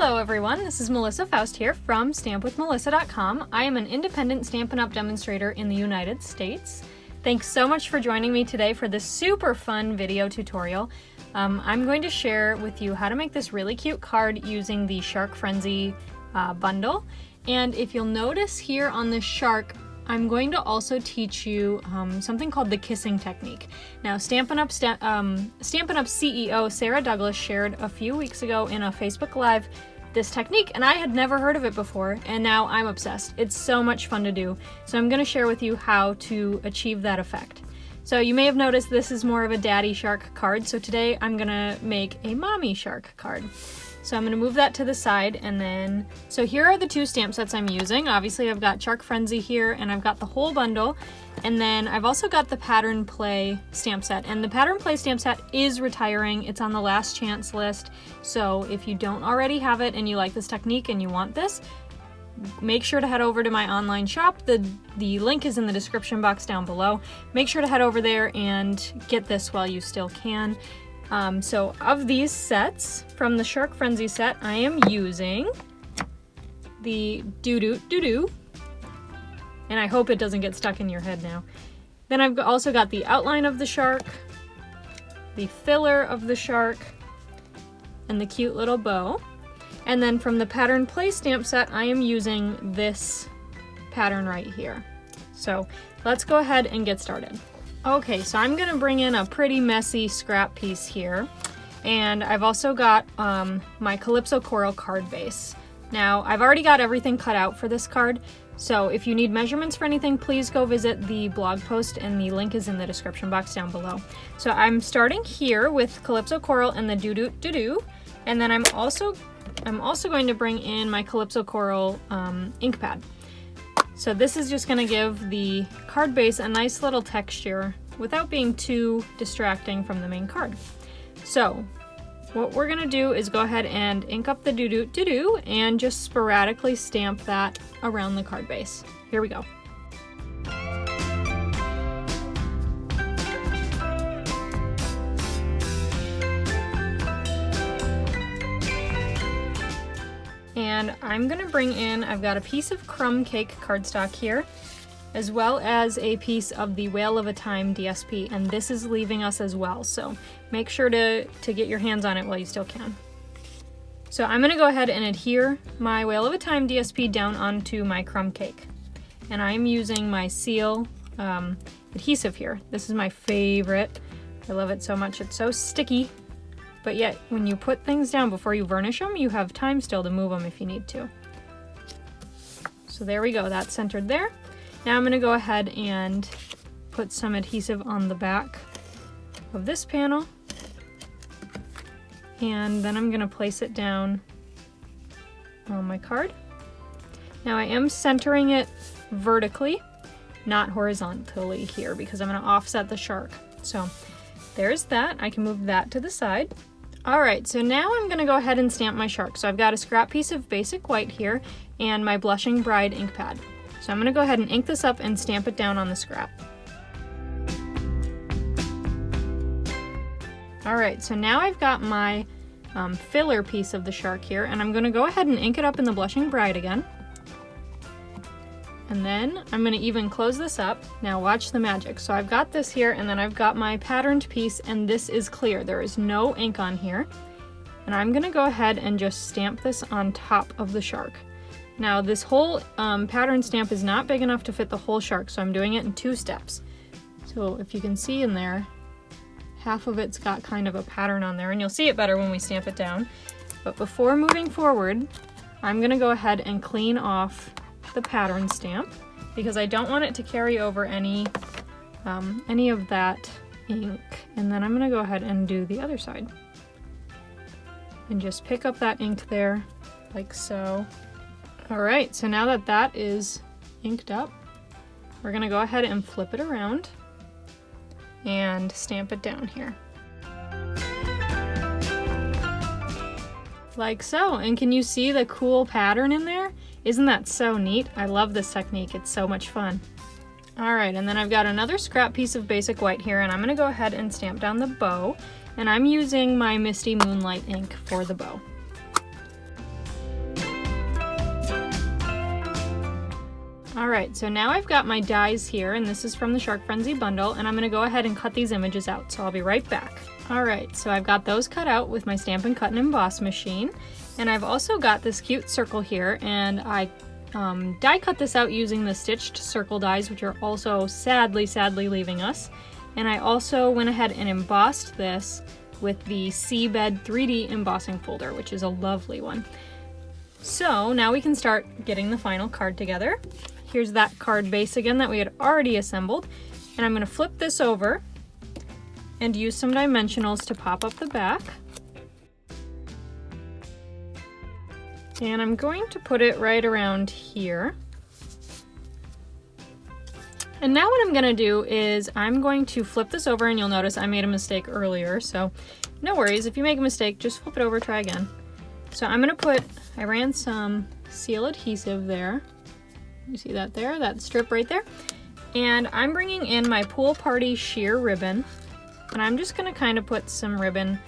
Hello everyone, this is Melissa Faust here from stampwithmelissa.com. I am an independent Stampin' Up! Demonstrator in the United States. Thanks so much for joining me today for this super fun video tutorial. I'm going to share with you how to make this really cute card using the Shark Frenzy bundle. And if you'll notice here on the shark, I'm going to also teach you something called the kissing technique. Now, Stampin' Up! CEO Sarah Douglas shared a few weeks ago in a Facebook Live this technique, and I had never heard of it before, and now I'm obsessed. It's so much fun to do. So I'm going to share with you how to achieve that effect. So you may have noticed this is more of a daddy shark card, so today I'm going to make a mommy shark card. So I'm going to move that to the side, and then, so here are the two stamp sets I'm using. Obviously I've got Shark Frenzy here, and I've got the whole bundle, and then I've also got the Pattern Play stamp set. And the Pattern Play stamp set is retiring. It's on the last chance list, so if you don't already have it and you like this technique and you want this, make sure to head over to my online shop. The link is in the description box down below. Make sure to head over there and get this while you still can. So of these sets, from the Shark Frenzy set, I am using the Doo-Doo, and I hope it doesn't get stuck in your head now. Then I've also got the outline of the shark, the filler of the shark, and the cute little bow. And then from the Pattern Play stamp set, I am using this pattern right here. So let's go ahead and get started. Okay, so I'm gonna bring in a pretty messy scrap piece here, and I've also got my Calypso Coral card base. Now, I've already got everything cut out for this card, so if you need measurements for anything, please go visit the blog post, and the link is in the description box down below. So I'm starting here with Calypso Coral and the Doo-Doo, and then I'm also going to bring in my Calypso Coral ink pad. So this is just going to give the card base a nice little texture without being too distracting from the main card. So what we're going to do is go ahead and ink up the Doo-Doo and just sporadically stamp that around the card base. Here we go. And I'm gonna bring in, I've got a piece of crumb cake cardstock here, as well as a piece of the Whale of a Time DSP, and this is leaving us as well, so make sure to get your hands on it while you still can. So I'm gonna go ahead and adhere my Whale of a Time DSP down onto my crumb cake. And I'm using my seal adhesive here. This is my favorite. I love it so much, it's so sticky. But yet, when you put things down before you varnish them, you have time still to move them if you need to. So there we go, that's centered there. Now I'm gonna go ahead and put some adhesive on the back of this panel. And then I'm gonna place it down on my card. Now I am centering it vertically, not horizontally here, because I'm gonna offset the shark. So there's that, I can move that to the side. Alright, so now I'm going to go ahead and stamp my shark. So I've got a scrap piece of basic white here and my Blushing Bride ink pad. So I'm going to go ahead and ink this up and stamp it down on the scrap. Alright, so now I've got my filler piece of the shark here, and I'm going to go ahead and ink it up in the Blushing Bride again. And then I'm going to even close this up. Now watch the magic. So I've got this here, and then I've got my patterned piece, and this is clear. There is no ink on here. And I'm going to go ahead and just stamp this on top of the shark. Now this whole pattern stamp is not big enough to fit the whole shark, so I'm doing it in 2 steps. So if you can see in there, half of it's got kind of a pattern on there, and you'll see it better when we stamp it down. But before moving forward, I'm going to go ahead and clean off the pattern stamp, because I don't want it to carry over any of that ink. And then I'm going to go ahead and do the other side and just pick up that ink there like so. Alright, so now that that is inked up, we're going to go ahead and flip it around and stamp it down here. Like so. And can you see the cool pattern in there? Isn't that so neat? I love this technique, it's so much fun. Alright, and then I've got another scrap piece of basic white here, and I'm going to go ahead and stamp down the bow, and I'm using my Misty Moonlight ink for the bow. Alright, so now I've got my dies here, and this is from the Shark Frenzy bundle, and I'm going to go ahead and cut these images out, so I'll be right back. Alright, so I've got those cut out with my Stampin' Cut and Emboss machine, and I've also got this cute circle here, and I die cut this out using the stitched circle dies, which are also sadly leaving us, and I also went ahead and embossed this with the Seabed 3D embossing folder, which is a lovely one. So now we can start getting the final card together. Here's that card base again that we had already assembled, and I'm going to flip this over and use some dimensionals to pop up the back. And I'm going to put it right around here. And now what I'm going to do is I'm going to flip this over, and you'll notice I made a mistake earlier, so no worries. If you make a mistake, just flip it over, try again. So I'm going to I ran some seal adhesive there. You see that there, that strip right there? And I'm bringing in my Pool Party sheer ribbon, and I'm just going to kind of put some ribbon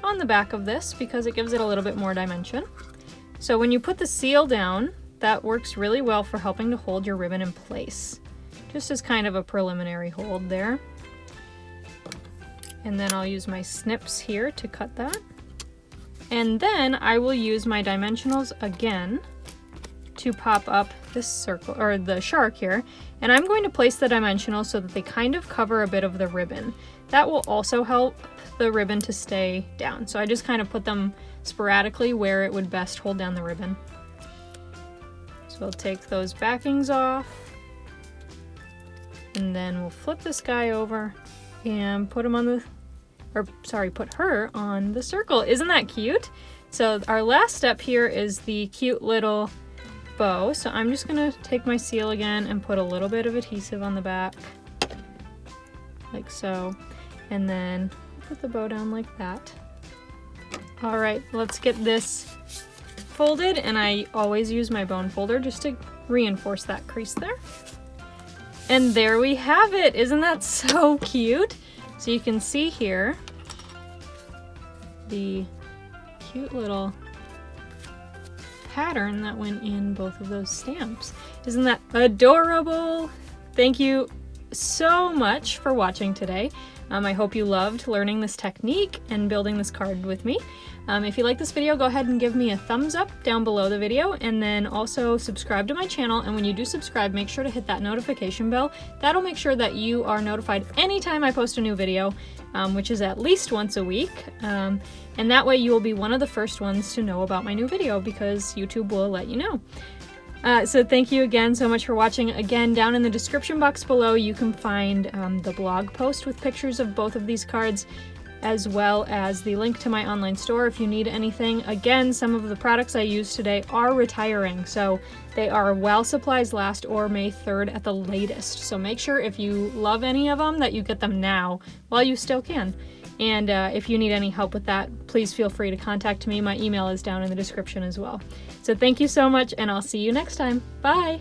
on the back of this because it gives it a little bit more dimension. So when you put the seal down, that works really well for helping to hold your ribbon in place, just as kind of a preliminary hold there. And then I'll use my snips here to cut that. And then I will use my dimensionals again to pop up this circle, or the shark here, and I'm going to place the dimensionals so that they kind of cover a bit of the ribbon. That will also help the ribbon to stay down. So I just kind of put them sporadically where it would best hold down the ribbon. So we'll take those backings off, and then we'll flip this guy over and put him on the, put her on the circle. Isn't that cute? So our last step here is the cute little bow. So I'm just gonna take my seal again and put a little bit of adhesive on the back, like so, and then put the bow down like that. All right, let's get this folded, and I always use my bone folder just to reinforce that crease there. And there we have it. Isn't that so cute? So you can see here the cute little pattern that went in both of those stamps. Isn't that adorable? Thank you so much for watching today. I hope you loved learning this technique and building this card with me. If you like this video, go ahead and give me a thumbs up down below the video, and then also subscribe to my channel. And when you do subscribe, make sure to hit that notification bell. That'll make sure that you are notified anytime I post a new video, which is at least once a week. And that way you will be one of the first ones to know about my new video, because YouTube will let you know. So thank you again so much for watching. Again, down in the description box below, you can find the blog post with pictures of both of these cards, as well as the link to my online store if you need anything. Again, some of the products I used today are retiring, so they are while supplies last, or May 3rd at the latest. So make sure if you love any of them that you get them now while you still can. And if you need any help with that, please feel free to contact me. My email is down in the description as well. So thank you so much, and I'll see you next time. Bye!